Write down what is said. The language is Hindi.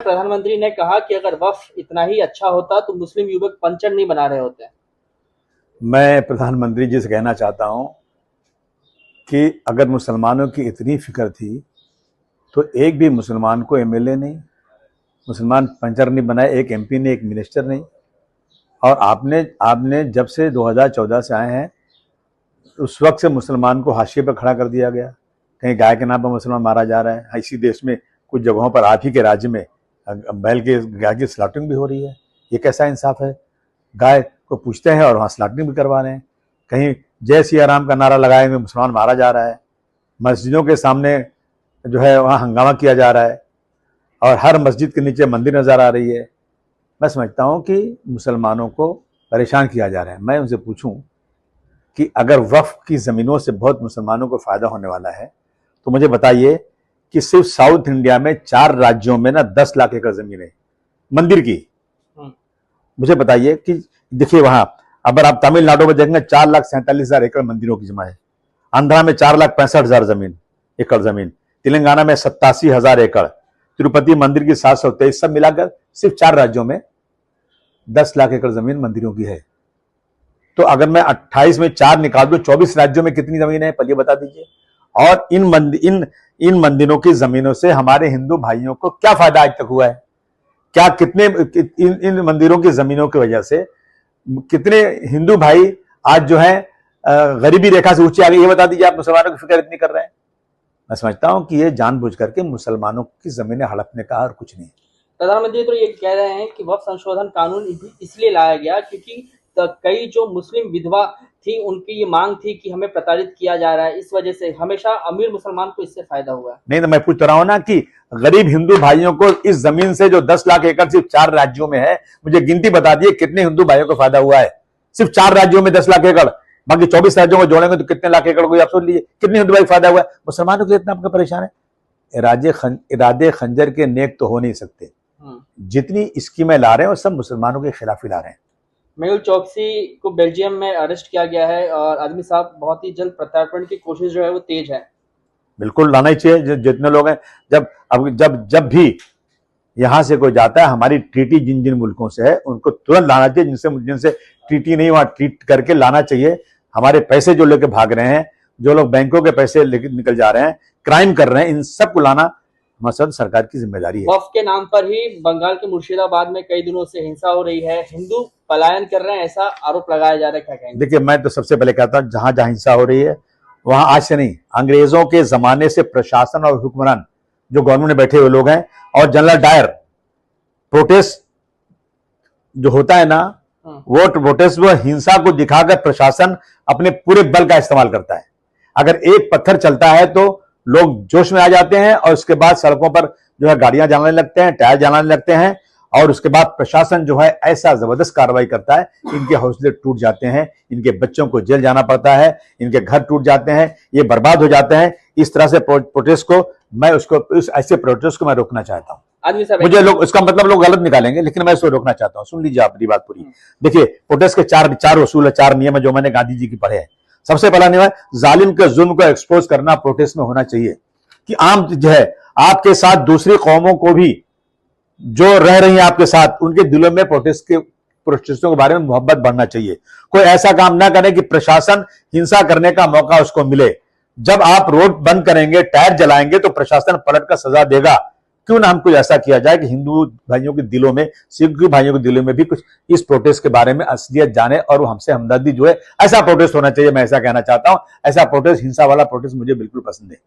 प्रधानमंत्री ने कहा कि अगर वक्फ इतना ही अच्छा होता तो मुस्लिम युवक पंचर नहीं बना रहे होते। मैं प्रधानमंत्री जी से कहना चाहता हूं कि अगर मुसलमानों की इतनी फिक्र थी तो एक भी मुसलमान को एमएलए नहीं, मुसलमान पंचर नहीं बनाए, एक एमपी नहीं, एक मिनिस्टर नहीं। और आपने जब से 2014 से आए हैं उस वक्त से मुसलमान को हाशिए पर खड़ा कर दिया गया। कहीं गाय के नाम पर मुसलमान मारा जा रहा है। इसी देश में कुछ जगहों पर आप ही के राज्य में गाय की स्लॉटिंग भी हो रही है। ये कैसा इंसाफ है? गाय को पूछते हैं और वहाँ स्लॉटिंग भी करवा रहे हैं। कहीं जय सिया राम का नारा लगाएंगे, मुसलमान मारा जा रहा है। मस्जिदों के सामने जो है वहाँ हंगामा किया जा रहा है और हर मस्जिद के नीचे मंदिर नजर आ रही है। मैं समझता हूँ कि मुसलमानों को परेशान किया जा रहा है। मैं उनसे पूछूं कि अगर वक्फ की ज़मीनों से बहुत मुसलमानों को फ़ायदा होने वाला है तो मुझे बताइए कि सिर्फ साउथ इंडिया में 4 राज्यों में ना 10 लाख एकड़ ज़मीन है मंदिर की। मुझे बताइए कि देखिए वहाँ अगर आप तमिलनाडु में देखेंगे 4,47,000 एकड़ मंदिरों की जमा है। आंध्रा में 4,65,000 एकड़ ज़मीन, तेलंगाना में 87,000 एकड़, तिरुपति मंदिर की 723, सब मिलाकर सिर्फ 4 राज्यों में 10 लाख एकड़ ज़मीन मंदिरों की है। तो अगर मैं 28 में 4 निकाल दूं 24 राज्यों में कितनी जमीन है पहले बता दीजिए। और इन मंदिरों की जमीनों से हमारे हिंदू भाइयों को क्या फायदा आज तक हुआ है? क्या कितने इन मंदिरों की जमीनों की वजह से कितने हिंदू भाई आज जो है गरीबी रेखा से ऊंचे आ गए? ये बता दीजिए। आप मुसलमानों की फिक्र इतनी कर रहे हैं। मैं समझता हूं कि ये जानबूझ करके मुसलमानों की जमीनें हड़पने का और कुछ नहीं। प्रधानमंत्री तो ये कह रहे हैं कि वक्फ संशोधन कानून इसलिए लाया गया क्योंकि कई जो मुस्लिम विधवा थी उनकी ये मांग थी कि हमें प्रताड़ित किया जा रहा है, इस वजह से हमेशा अमीर मुसलमान को इससे फायदा हुआ है। नहीं तो मैं पूछ रहा हूं ना कि गरीब हिंदू भाइयों को इस जमीन से जो 10 लाख एकड़ सिर्फ 4 राज्यों में है, मुझे गिनती बता दिए कितने हिंदू भाइयों को फायदा हुआ है? सिर्फ 4 राज्यों में 10 लाख एकड़, बाकी 24 राज्यों को जोड़ेंगे तो कितने लाख एकड़ को आप सोच लीजिए कितने हिंदू भाई फायदा हुआ है? मुसलमानों को इतना आपका परेशान है? इरादे खंजर के नेक तो हो नहीं सकते। जितनी स्कीमें ला रहे हैं वो सब मुसलमानों के खिलाफ ही ला रहे हैं। मेहुल चौकसी को बेल्जियम में अरेस्ट किया गया है और आदमी साहब बहुत ही जल्द प्रत्यार्पण की कोशिश जो है वो तेज है। बिल्कुल लाना ही चाहिए। जितने लोग हैं जब भी यहां से कोई जाता है, हमारी ट्रीटी जिन जिन मुल्कों से है उनको तुरंत लाना चाहिए। जिनसे ट्रीटी नहीं वहां ट्रीट करके लाना चाहिए। हमारे पैसे जो लेके भाग रहे हैं, जो लोग बैंकों के पैसे लेके निकल जा रहे हैं, क्राइम कर रहे हैं, इन सबको लाना हमारी सरकार की जिम्मेदारी है। वक्फ के नाम पर ही बंगाल के मुर्शिदाबाद में कई दिनों से हिंसा हो रही है, हिंदू पलायन कर रहे हैं, ऐसा आरोप लगाया जा रहा है। क्या कहेंगे? देखिए मैं तो सबसे पहले कहता हूं जहां जहां हिंसा हो रही है वहां आज से नहीं, अंग्रेजों के जमाने से प्रशासन और हुक्मरान जो गवर्नमेंट में बैठे हुए लोग हैं और जनरल डायर, प्रोटेस्ट जो होता है ना वो प्रोटेस्ट वो हिंसा को दिखाकर प्रशासन अपने पूरे बल का इस्तेमाल करता है। अगर एक पत्थर चलता है तो लोग जोश में आ जाते हैं और उसके बाद सड़कों पर जो है गाड़ियां जलाने लगते हैं, टायर जलाने लगते हैं और उसके बाद प्रशासन जो है ऐसा जबरदस्त कार्रवाई करता है, इनके हौसले टूट जाते हैं, इनके बच्चों को जेल जाना पड़ता है, इनके घर टूट जाते हैं, ये बर्बाद हो जाते हैं। इस तरह से प्रोटेस्ट को ऐसे प्रोटेस्ट को मैं रोकना चाहता हूं। मुझे लोग इसका मतलब लोग गलत निकालेंगे लेकिन मैं इसको रोकना चाहता हूं। सुन लीजिए आपकी बात पूरी। देखिए प्रोटेस्ट के चार उसूल है, 4 नियम है जो मैंने गांधी जी की पढ़े हैं। सबसे पहला नियम है जालिम के जुल्म को एक्सपोज करना प्रोटेस्ट में होना चाहिए कि आम जो है आपके साथ दूसरी कौमों को भी जो रह रही है आपके साथ उनके दिलों में प्रोटेस्टों के बारे में मोहब्बत बढ़ना चाहिए। कोई ऐसा काम ना करे कि प्रशासन हिंसा करने का मौका उसको मिले। जब आप रोड बंद करेंगे, टायर जलाएंगे तो प्रशासन पलट कर सजा देगा। क्यों ना हम कुछ ऐसा किया जाए कि हिंदू भाइयों के दिलों में, सिख भाइयों के दिलों में भी कुछ इस प्रोटेस्ट के बारे में असलियत जाने और वो हमसे हमदर्दी जो है, ऐसा प्रोटेस्ट होना चाहिए। मैं ऐसा कहना चाहता हूं। ऐसा प्रोटेस्ट, हिंसा वाला प्रोटेस्ट मुझे बिल्कुल पसंद है।